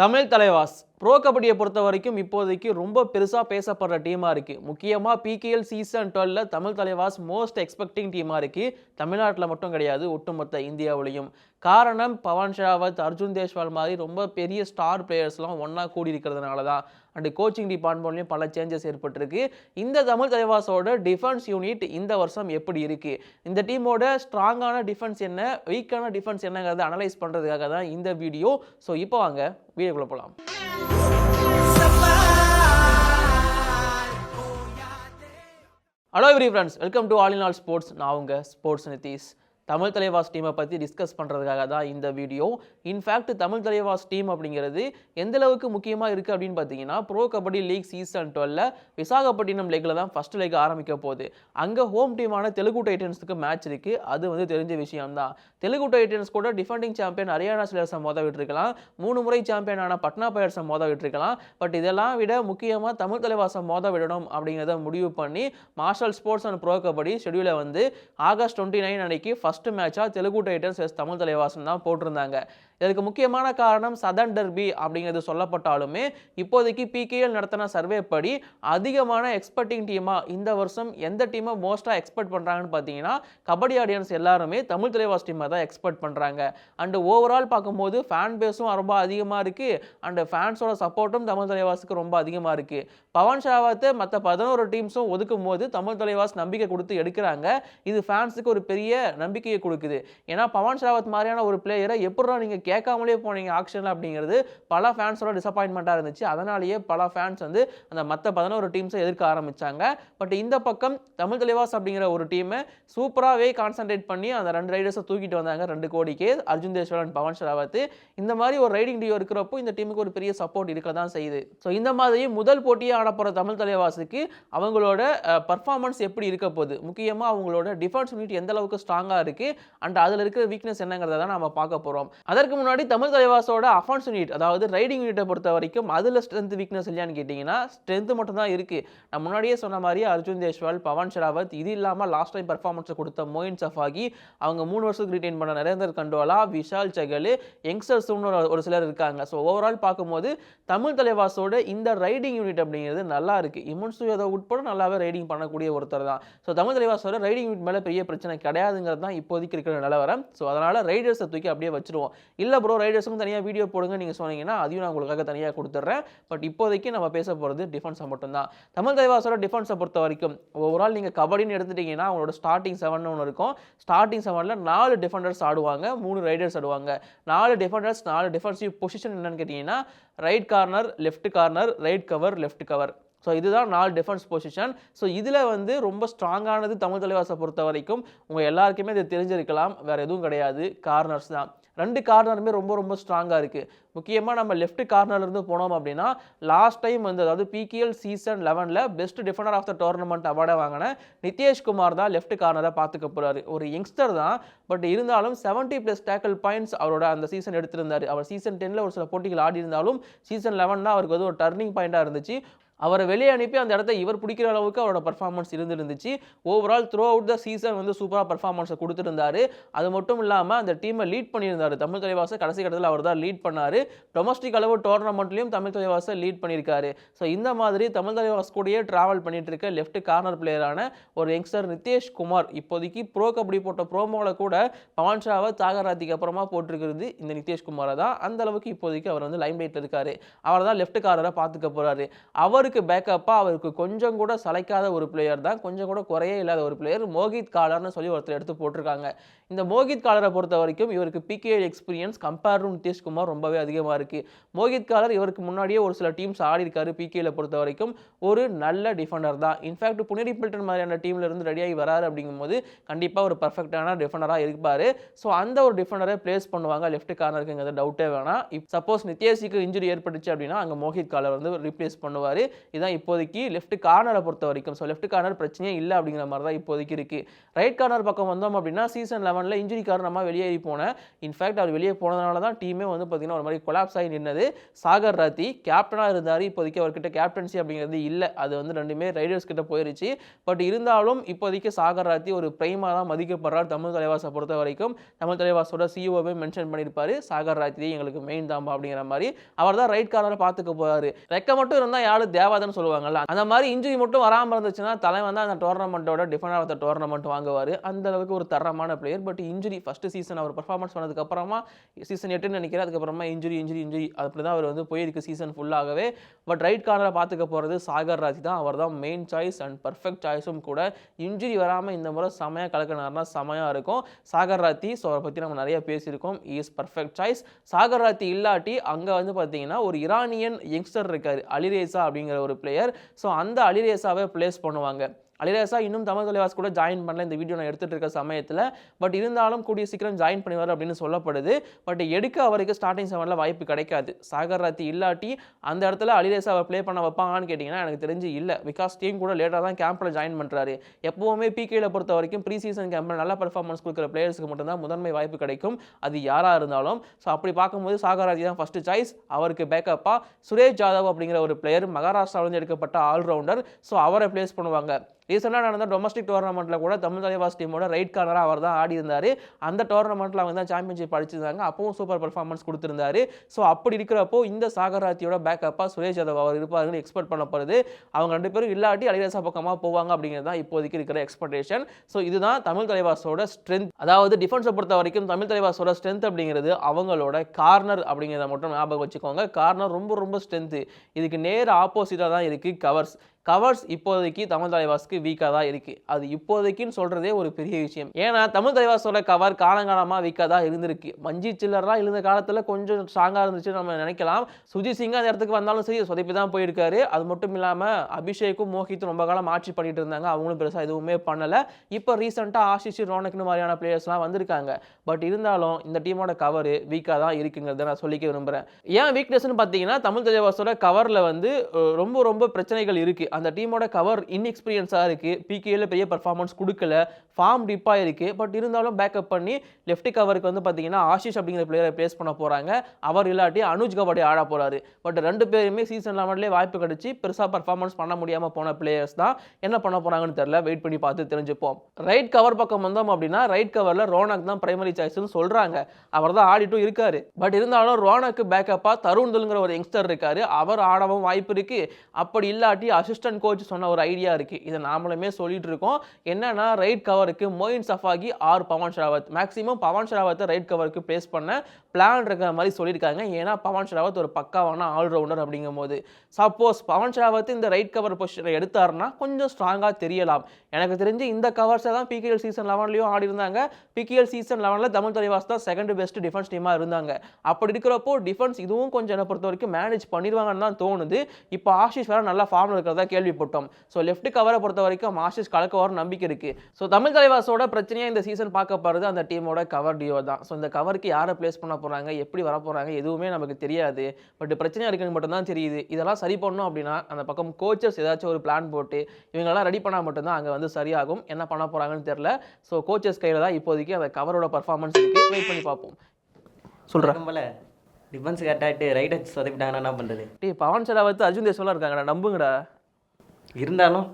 Tamil Thalaivas bro கபடியை பொறுத்த வரைக்கும் இப்போதைக்கு ரொம்ப பெருசாக பேசப்படுற டீமாக இருக்குது. முக்கியமாக PKL season 12 Tamil Thalaivas most expecting டீமாக இருக்குது. தமிழ்நாட்டில் மட்டும் கிடையாது, ஒட்டுமொத்த இந்தியாவிலையும். காரணம் பவன் ஷராவத், அர்ஜுன் தேஷ்வால் மாதிரி ரொம்ப பெரிய ஸ்டார் பிளேயர்ஸ்லாம் ஒன்றா கூடி இருக்கிறதுனால தான். அண்டு கோச்சிங் டிபார்ட்மெண்ட்லையும் பல சேஞ்சஸ் ஏற்பட்டிருக்கு. இந்த தமிழ் தலைவாஸோட டிஃபென்ஸ் யூனிட் இந்த வருஷம் எப்படி இருக்குது, இந்த டீமோட ஸ்ட்ராங்கான டிஃபென்ஸ் என்ன, வீக்கான டிஃபென்ஸ் என்னங்கிறத அனலைஸ் பண்ணுறதுக்காக தான் இந்த வீடியோ. ஸோ இப்போ வாங்க வீடியோக்குள்ளே போகலாம். Hello every friends, welcome to all in all sports. நான் உங்கள் ஸ்போர்ட்ஸ் நிதிஷ். தமிழ் தலைவாஸ் டீமை பற்றி டிஸ்கஸ் பண்ணுறதுக்காக தான் இந்த video. In fact Tamil Thalaivas team அப்படிங்கிறது எந்த அளவுக்கு முக்கியமாக இருக்குது அப்படின்னு பார்த்தீங்கன்னா, pro kabaddi league season 12 Visakhapatnam லீக்கில் தான் ஃபஸ்ட் லீக் ஆரம்பிக்க போகுது. அங்கே ஹோம் டீமான தெலுங்கு டைட்டன்ஸுக்கு மேட்ச் இருக்குது. அது தெரிஞ்ச விஷயம்தான். தெலுங்கு டைட்டன்ஸ் கூட டிஃபெண்டிங் சாம்பியன் ஹரியானா ஸ்லேயர்ஸை மோத விட்டுருக்கலாம், 3 முறை சாம்பியனான பட்னா பைரட்ஸை மோத விட்டுருக்கலாம். பட் இதெல்லாம் விட முக்கியமாக தமிழ் தலைவாசை மோத விடணும் அப்படிங்கிறத முடிவு பண்ணி Marshal sports and pro kabaddi ஷெடியூலை ஆகஸ்ட் 29 அன்னைக்கு ஃபஸ்ட் மேட்சா தெலுங்கு டைட்டன்ஸ் தமிழ் தலைவாசன் தான் போட்டிருந்தாங்க. இதுக்கு முக்கியமான காரணம் சதர்ன் டெர்பி அப்படிங்கிறது சொல்லப்பட்டாலுமே, இப்போதைக்கு பிகேஎல் நடத்தின சர்வே படி அதிகமான எக்ஸ்பெக்டிங் டீமாக இந்த வருஷம் எந்த டீமை மோஸ்ட்டாக எக்ஸ்பெக்ட் பண்ணுறாங்கன்னு பார்த்தீங்கன்னா, கபடி ஆடியன்ஸ் எல்லாருமே தமிழ் தலைவாஸ் டீமை தான் எக்ஸ்பெக்ட் பண்ணுறாங்க. அண்டு ஓவரால் பார்க்கும்போது ஃபேன் பேஸும் ரொம்ப அதிகமாக இருக்குது. அண்டு ஃபேன்ஸோட சப்போர்ட்டும் தமிழ் தலைவாஸுக்கு ரொம்ப அதிகமாக இருக்குது. பவன் ஷராவத்தை மற்ற 11 டீம்ஸும் ஒதுக்கும் போது தமிழ் தலைவாஸ் நம்பிக்கை கொடுத்து எடுக்கிறாங்க. இது ஃபேன்ஸுக்கு ஒரு பெரிய நம்பிக்கையை கொடுக்குது. ஏன்னா பவன் ஷராவத் மாதிரியான ஒரு பிளேயரை எப்படா நீங்கள் கேட்காமலே போனீங்க ஆக்ஷனில் அப்படிங்கிறது பல ஃபேன்ஸோட டிசப்பாயின்மெண்ட்டாக இருந்துச்சு. அதனாலேயே பல ஃபேன்ஸ் அந்த மற்ற 11 டீம்ஸை எதிர்க்க ஆரம்பித்தாங்க. பட் இந்த பக்கம் தமிழ் தலைவாஸ் அப்படிங்கிற ஒரு டீமை சூப்பராகவே கான்சன்ட்ரேட் பண்ணி அந்த 2 ரைடர்ஸை தூக்கிட்டு வந்தாங்க. 2 கோடிக்கு அர்ஜுன் தேஷ்வால் அண்ட் பவன் ஷராவத். இந்த மாதிரி ஒரு ரைடிங் டியோ இருக்கிறப்போ இந்த டீமுக்கு ஒரு பெரிய சப்போர்ட் இருக்க தான் செய்யுது. ஸோ இந்த மாதிரி முதல் போட்டியை ஆடப்போகிற தமிழ் தலைவாஸுக்கு அவங்களோட பர்ஃபார்மன்ஸ் எப்படி இருக்க போகுது, முக்கியமாக அவங்களோட டிஃபென்ஸ் யூனிட் எந்த அளவுக்கு ஸ்ட்ராங்காக இருக்குது அண்ட் அதில் இருக்கிற வீக்னஸ் என்னங்கிறத தான் நம்ம பார்க்க போகிறோம். அதற்கு முன்னாடி தமிழ் தலைவாஸோட அஃபென்ஸ் யூனிட், அதாவது ரைடிங் யூனிட்டை பொறுத்த வரைக்கும் அதில் ஸ்ட்ரென்த் வீக்னஸ் இல்லையான்னு கேட்டிங்கன்னா, ஸ்ட்ரென்த் மட்டும் தான் இருக்குது. நான் முன்னாடியே சொன்ன மாதிரி அர்ஜுன் தேஷ்வால், பவன் ஷராவத், இது இல்லாமல் லாஸ்ட் டைம் பர்ஃபார்மன்ஸை கொடுத்த மோயின் சஃபாகி, அவங்க 3 வருஷத்துக்கு ரிட்டைன் பண்ண நரேந்தர் கண்டோலா, விஷால் சகல், யங்ஸ்டர்ஸ்னு ஒரு சிலர் இருக்காங்க. ஸோ ஓவரால் பார்க்கும்போது தமிழ் தலைவாஸோட இந்த ரைடிங் யூனிட் அப்படிங்கிறது நல்லா இருக்குது. இமுன்சு யாதவ் உட்பட நல்லாவே ரைடிங் பண்ணக்கூடிய ஒருத்தர் தான். ஸோ தமிழ் தலைவாஸோட ரைடிங் யூனிட் மேலே பெரிய பிரச்சனை கிடையாதுங்கிறது தான் இப்போதைக்கு இருக்கிற நிலவரம். ஸோ அதனால் ரைடர்ஸை தூக்கி அப்படியே வச்சுருவோம். இல்லை ப்ரோ ரைடர்ஸுக்கும் தனியாக வீடியோ போடுங்க நீங்கள் சொன்னீங்கன்னா அதையும் நான் உங்களுக்காக தனியாக கொடுத்துட்றேன். பட் இப்போதைக்கு நம்ம பேச போகிறது டிஃபென்ஸை மட்டும்தான். தமிழ் தலைவாஸோட டிஃபென்ஸை பொறுத்த வரைக்கும் ஓவரால் நீங்கள் கபடின்னு எடுத்துட்டிங்கன்னா அவங்களோட ஸ்டார்டிங் 7 ஒன்று இருக்கும். ஸ்டார்டிங் 7ல் 4 டிஃபெண்டர்ஸ் ஆடுவாங்க, 3 ரைடர்ஸ் ஆடுவாங்க. 4 டிஃபெண்டர்ஸ், 4 டிஃபென்சிவ் பொசிஷன் என்னன்னு கேட்டிங்கன்னா, right corner, left corner, right cover, left cover. So இதுதான் 4 டிஃபென்ஸ் பொசிஷன். ஸோ இதில் ரொம்ப ஸ்ட்ராங்கானது தமிழ் தலைவாஸை பொறுத்த வரைக்கும் உங்கள் எல்லாருக்குமே இது தெரிஞ்சிருக்கலாம், வேறு எதுவும் கிடையாது, கார்னர்ஸ் தான். 2 கார்னருமே ரொம்ப ரொம்ப ஸ்ட்ராங்காக இருக்குது. முக்கியமாக நம்ம லெஃப்ட் கார்னர்லேருந்து போனோம் அப்படின்னா, லாஸ்ட் டைம் அதாவது PKL season 11 best defender of the tournament அவார்டை வாங்கின நிதேஷ்குமார் தான் லெஃப்ட் கார்னரை பார்த்துக்க போகிறாரு. ஒரு யங்ஸ்டர் தான், பட் இருந்தாலும் 70+ டேக்கிள் பாயிண்ட்ஸ் அவரோட அந்த சீசன் எடுத்திருந்தார். அவர் சீசன் 10 ஒரு சில போட்டிகள் ஆடி இருந்தாலும் சீசன் 11 தான் அவருக்கு ஒரு டர்னிங் பாயிண்ட்டாக இருந்துச்சு. அவரை வெளியே அனுப்பி அந்த இடத்த இவர் பிடிக்கிற அளவுக்கு அவரோட பர்ஃபார்மன்ஸ் இருந்துருந்துச்சு. Overall throughout the season சூப்பராக பர்ஃபார்மன்ஸை கொடுத்துருந்தாரு. அது மட்டும் இல்லாமல் அந்த டீமை லீட் பண்ணியிருந்தார். தமிழ் தலைவாஸை கடைசி கட்டத்தில் அவர் தான் லீட் பண்ணார். டொமஸ்டிக் அளவு டோர்னமெண்ட்லையும் தமிழ் தலைவாஸை லீட் பண்ணியிருக்காரு. ஸோ இந்த மாதிரி தமிழ் தலைவாஸ் கூடயே ட்ராவல் பண்ணிட்டு இருக்க லெஃப்ட் கார்னர் பிளேயரான ஒரு யங்ஸ்டர் நிதேஷ்குமார் இப்போதைக்கு ப்ரோ கபடி போட்ட ப்ரோமோவில் கூட பவன் ஷராவத், சாகராத்திக்கு அப்புறமா போட்டிருக்கிறது இந்த நிதேஷ்குமாரை தான். அந்த அளவுக்கு இப்போதைக்கு அவர் லைம் லைட்டில் இருக்காரு. அவர் தான் லெஃப்ட் கார்னரை பார்த்துக்க போகிறாரு. அவருக்கு பேக்கப்பாக அவருக்கு கொஞ்சம் கூட சளைக்காத ஒரு பிளேயர் தான், கொஞ்சம் கூட குறையே இல்லாத ஒரு பிளேயர் மோகித் காலர்னு சொல்லி ஒருத்தர் எடுத்து போட்டிருக்காங்க. இந்த மோகித் காலரை பொறுத்த வரைக்கும் இவருக்கு PKL experience compare to Nitesh Kumar ரொம்பவே அதிகமாக இருக்குது. மோகித் காலர் இவருக்கு முன்னாடியே ஒரு சில டீம்ஸ் ஆடி இருக்காரு. பிகேஎல் பொறுத்த வரைக்கும் ஒரு நல்ல டிஃபெண்டர் தான். இன்ஃபேக்ட் புனேரி பில்டன் மாதிரியான டீமில் இருந்து ரெடியாகி வராரு அப்படிங்கும்போது கண்டிப்பாக ஒரு பர்ஃபெக்டான டிஃபெண்டராக இருப்பார். ஸோ அந்த ஒரு டிஃபெண்டரை பிளேஸ் பண்ணுவாங்க லெஃப்ட் கார்னருக்குங்கிறது டவுட்டே வேணாம். சப்போஸ் நிதேஷுக்கு இன்ஜுரி ஏற்பட்டுச்சு அப்படின்னா அங்கே மோகித் காலர் ரீப்ளேஸ் பண்ணுவார். இதுதான் இப்போதைக்கு லெஃப்ட் கார்னரை பொறுத்த வரைக்கும். ஸோ லெஃப்ட் கார்னர் பிரச்சனையே இல்லை அப்படிங்கிற மாதிரி தான் இப்போதைக்கு இருக்குது. ரைட் கார்னர் பக்கம் வந்தோம் அப்படின்னா சீசன் 11 இன்ஜுரி காரணமாக வெளியேறி போனேன். இன்ஃபேக்ட் அவர் வெளியே போனதுனால தான் டீமே வந்து பார்த்தீங்கன்னா ஒரு மாதிரி கொலாப்ஸ் ஆகி நின்னது. சாகர் ராத்தி கேப்டனாக இருந்தார். இப்போதைக்கு அவர்கிட்ட கேப்டன்சி அப்படிங்கிறது இல்லை. அது வந்து ரெண்டுமே ரைடர்ஸ் கிட்ட போயிருச்சு. பட் இருந்தாலும் இப்போதைக்கு சாகர் ராத்தி ஒரு பிரைமாக தான் மதிக்கப்படுறார் தமிழ் தலைவாசை பொறுத்த வரைக்கும். தமிழ் தலைவாசோட சிஇஓவே மென்ஷன் பண்ணியிருப்பாரு, சாகர் ராத்தி எங்களுக்கு மெயின் தாம்பா அப்படிங்கிற மாதிரி. அவர் தான் ரைட் கார்னரை பார்த்துக்க போறாரு. ரெக்க மட்டும் இருந்தால் யாரு தேவாதன்னு சொல்லுவாங்கல்ல, அந்த மாதிரி இன்ஜுரி மட்டும் வராமல் இருந்துச்சுன்னா தலைவன் தான் அந்த டோர்னமெண்ட்டோட டிஃபெண்டர் ஆஃப் த டோர்னமெண்ட் வாங்குவார். அந்த அளவுக்கு ஒரு தரமான player. But injury first season அவர் பர்ஃபார்மன்ஸ் பண்ணதுக்கு அப்புறமா சீசன் 8 நினைக்கிறேன், அதுக்கப்புறமா இன்ஜுரி அப்படி தான் அவர் வந்து போயிருக்கு சீசன் ஃபுல்லாகவே. பட் ரைட் கார்னரை பார்த்துக்க போகிறது சாகர் ராத்தி தான். அவர் தான் மெயின் சாய்ஸ் அண்ட் பர்ஃபெக்ட் சாய்ஸும் கூட. இன்ஜுரி வராமல் இந்த முறை செமையாக கலக்கினார்னா செமையாக இருக்கும் சாகர் ராத்தி. ஸோ அவரை பற்றி நம்ம நிறைய பேசியிருக்கோம். Is perfect choice. Sagar Rathee இல்லாட்டி அங்கே வந்து பார்த்தீங்கன்னா ஒரு ஈரானியன் யங்ஸ்டர் இருக்கார், அலிரேசா அப்படிங்கிற ஒரு பிளேயர். ஸோ அந்த அலிரேசாவை பிளேஸ் பண்ணுவாங்க. அலிரேசா இன்னும் தமிழ் தலைவாஸ் கூட ஜாயின் பண்ணல இந்த வீடியோ நான் எடுத்துகிட்டு இருக்க சமயத்தில். பட் இருந்தாலும் கூடிய சீக்கிரம் ஜாயின் பண்ணுவார் அப்படின்னு சொல்லப்படுது. பட் எடுக்க அவருக்கு ஸ்டார்டிங் 7ல் வாய்ப்பு கிடைக்காது. சாகர் ராத்தி இல்லாட்டி அந்த இடத்துல அலிரேசாவை ப்ளே பண்ண வைப்பாங்கன்னு கேட்டிங்கன்னா எனக்கு தெரிஞ்சு இல்லை. பிகாஸ் டீம் கூட லேட்டாக தான் கேம்பில் ஜாயின் பண்ணுறாரு. எப்போவுமே பிகேல பொறுத்த வரைக்கும் ப்ரீ சீசன் கேம்பில் நல்ல பர்ஃபார்மன்ஸ் கொடுக்குற பிளேயர்ஸ்க்கு மட்டும்தான் முதன்மை வாய்ப்பு கிடைக்கும், அது யாராக இருந்தாலும். ஸோ அப்படி பார்க்கும்போது சாகர் ராத்தி தான் ஃபஸ்ட்டு சாய்ஸ். அவருக்கு பேக்கப்பாக சுரேஷ் ஜாதவ் அப்படிங்கிற ஒரு பிளேயர் மகாராஷ்டிராவிலிருந்து எடுக்கப்பட்ட ஆல்ரவுண்டர். ஸோ அவரை பிளேஸ் பண்ணுவாங்க. ரீசெண்டாக நடந்த டொமஸ்டிக் டோர்னமெண்ட்டில் கூட தமிழ் தலைவாஸ் டீமோட ரைட் கார்னராக அவர் தான் ஆடி இருந்தார். அந்த டோர்னமெண்ட்டில் அவங்க தான் சாம்பியன்ஷிப் அடிச்சிருந்தாங்க. அப்பவும் சூப்பர் பர்ஃபார்மன்ஸ் கொடுத்துருந்தாரு. ஸோ அப்படி இருக்கிறப்போ இந்த சாகர் ராத்தியோட பேக்கப்பாக சுரேஷ் யாதவ் அவர் இருப்பாருன்னு எக்ஸ்பெக்ட் பண்ணப்படுது. அவங்க 2 பேரும் இல்லாட்டி அலிரேசா பக்கமாக போவாங்க அப்படிங்கிறது தான் இப்போதைக்கு இருக்கிற எக்ஸ்பெக்டேஷன். ஸோ இதுதான் தமிழ் தலைவாஸோட ஸ்ட்ரென்த். அதாவது டிஃபென்ஸை பொறுத்த வரைக்கும் தமிழ் தலைவாஸோட ஸ்ட்ரென்த் அப்படிங்கிறது அவங்களோட கார்னர் அப்படிங்கிறத மட்டும் ஞாபகம் வச்சுக்கோங்க. கார்னர் ரொம்ப ரொம்ப ஸ்ட்ரென்த்து. இதுக்கு நேர் ஆப்போசிட்டாக தான் இருக்குது கவர்ஸ் இப்போதைக்கு தமிழ் தலைவாஸ்க்கு வீக்காக தான் இருக்குது. அது இப்போதைக்குன்னு சொல்கிறதே ஒரு பெரிய விஷயம். ஏன்னா தமிழ் தலைவாஸோட கவர் காலங்காலமாக வீக்காக தான் இருந்திருக்கு. மஞ்சி சில்லர்லாம் இருந்த காலத்தில் கொஞ்சம் ஸ்ட்ராங்காக இருந்துச்சு நம்ம நினைக்கலாம். சுஜித் சிங் அந்த இடத்துக்கு வந்தாலும் சரி சொதப்பி தான் போயிருக்காரு. அது மட்டும் இல்லாமல் அபிஷேக்கும் மோஹித்தும் ரொம்ப காலம் ஆட்சி பண்ணிட்டு இருந்தாங்க. அவங்களும் பெருசாக எதுவுமே பண்ணலை. இப்போ ரீசெண்டாக ஆஷிஷ் ரோனக்னு மாதிரியான பிளேயர்ஸ்லாம் வந்திருக்காங்க. பட் இருந்தாலும் இந்த டீமோட கவர் வீக்காக தான் இருக்குங்கிறத நான் சொல்லிக்க விரும்புகிறேன். ஏன் வீக்னஸ்ன்னு பார்த்தீங்கன்னா தமிழ் தலைவாஸோட கவரில் வந்து ரொம்ப ரொம்ப பிரச்சனைகள் இருக்குது. அந்த டீமோட கவர் இன்எக்ஸ்பீரியன்ஸாக இருக்குது. பிகேல பெரிய பர்ஃபார்மன்ஸ் கொடுக்கல, ஃபார்ம் டிப்பாக இருக்குது. பட் இருந்தாலும் பேக்கப் பண்ணி லெஃப்ட் கவருக்கு வந்து பார்த்தீங்கன்னா ஆஷிஷ் அப்படிங்கிற பிளேயரை பிளேஸ் பண்ண போகிறாங்க. அவர் இல்லாட்டி அனுஜ் கவாடி ஆட போகிறாரு. பட் 2 பேருமே சீசன் 11லேயே வாய்ப்பு கிடைச்சி பெருசாக பர்ஃபார்மன்ஸ் பண்ண முடியாமல் போன பிளேயர்ஸ் தான். என்ன பண்ண போகிறாங்கன்னு தெரியல, வெயிட் பண்ணி பார்த்து தெரிஞ்சுப்போம். ரைட் கவர் பக்கம் வந்தோம் அப்படின்னா ரைட் கவரில் ரோனக் தான் பிரைமரி சாய்ஸ்னு சொல்கிறாங்க. அவர் தான் ஆடிட்டும் இருக்காரு. பட் இருந்தாலும் ரோனக்கு பேக்கப்பாக தருண்துல்ங்கிற ஒரு யங்ஸ்டர் இருக்காரு. அவர் ஆடவும் வாய்ப்பு இருக்குது. அப்படி இல்லாட்டி அசிஸ்டன்ட் கோச் சொன்ன ஒரு ஐடியா இருக்குது. இதை நாமளுமே சொல்லிட்டு இருக்கோம். என்னன்னா ரைட் கவருக்கு Moein Shafaghi or Pawan Sehrawat, maximum Pawan ஷராவத்தை ரைட் கவருக்கு பிளேஸ் பண்ண பிளான் இருக்கிற மாதிரி சொல்லியிருக்காங்க. ஏன்னா பவன் ஷராவத் ஒரு பக்காவான ஆல்ரவுண்டர் அப்படிங்கும் போது சப்போஸ் பவன் ஷராவத் இந்த ரைட் கவர் பொசிஷனை எடுத்தாருன்னா கொஞ்சம் ஸ்ட்ராங்காக தெரியலாம். எனக்கு தெரிஞ்சு இந்த கவர்ஸை தான் பிகேஎல் சீசன் 11லையும் ஆடி இருந்தாங்க. பிகேஎல் சீசன் 11ல் தமிழ் தலைவாஸ் தான் செகண்ட் பெஸ்ட் டிஃபென்ஸ் டீமாக இருந்தாங்க. அப்படி இருக்கிறப்போ டிஃபென்ஸ் இதுவும் கொஞ்சம் என்னை பொறுத்த வரைக்கும் மேனேஜ் பண்ணிடுவாங்கன்னு தான் தோணுது. இப்போ ஆஷிஷ் வேற நல்லா ஃபார்ம் இருக்கிறதா கேள்விப்பட்டோம். ஸோ லெஃப்ட் கவரை பொறுத்த வரைக்கும் ஆஷிஷ் கலக்கவர் நம்பிக்கை இருக்குது. ஸோ தமிழ் தலைவாஸோட பிரச்சனையாக இந்த சீசன் பார்க்கப்படுறது அந்த டீமோட கவர் டியோ தான். ஸோ இந்த கவருக்கு யாரை பிளேஸ் பண்ண போகிறாங்க, எப்படி வர போகிறாங்க எதுவுமே நமக்கு தெரியாது. பட் பிரச்சனையாக இருக்குன்னு மட்டும்தான் தெரியுது. இதெல்லாம் சரி பண்ணணும் அப்படின்னா அந்த பக்கம் கோச்சஸ் ஏதாச்சும் ஒரு பிளான் போட்டு இவங்கெல்லாம் ரெடி பண்ணால் மட்டும்தான் அங்கே வந்து சரியாகும். என்ன பண்ண போகிறாங்கன்னு தெரியல. ஸோ கோச்சஸ் கையில் தான் இப்போதைக்கு அந்த கவரோட பர்ஃபார்மன்ஸ் இருக்குது. வெயிட் பண்ணி பார்ப்போம். சொல்கிறேன் போல டிஃபென்ஸ் கட்டாயிட்டு ரைட் வச்சு சொதப்பிட்டாங்கன்னா என்ன பண்ணுறது? டே பவன் ஷராவத் அர்ஜுன் தேஷ்வாலாம் இருக்காங்கடா, நம்புங்கடா. இருந்தாலும்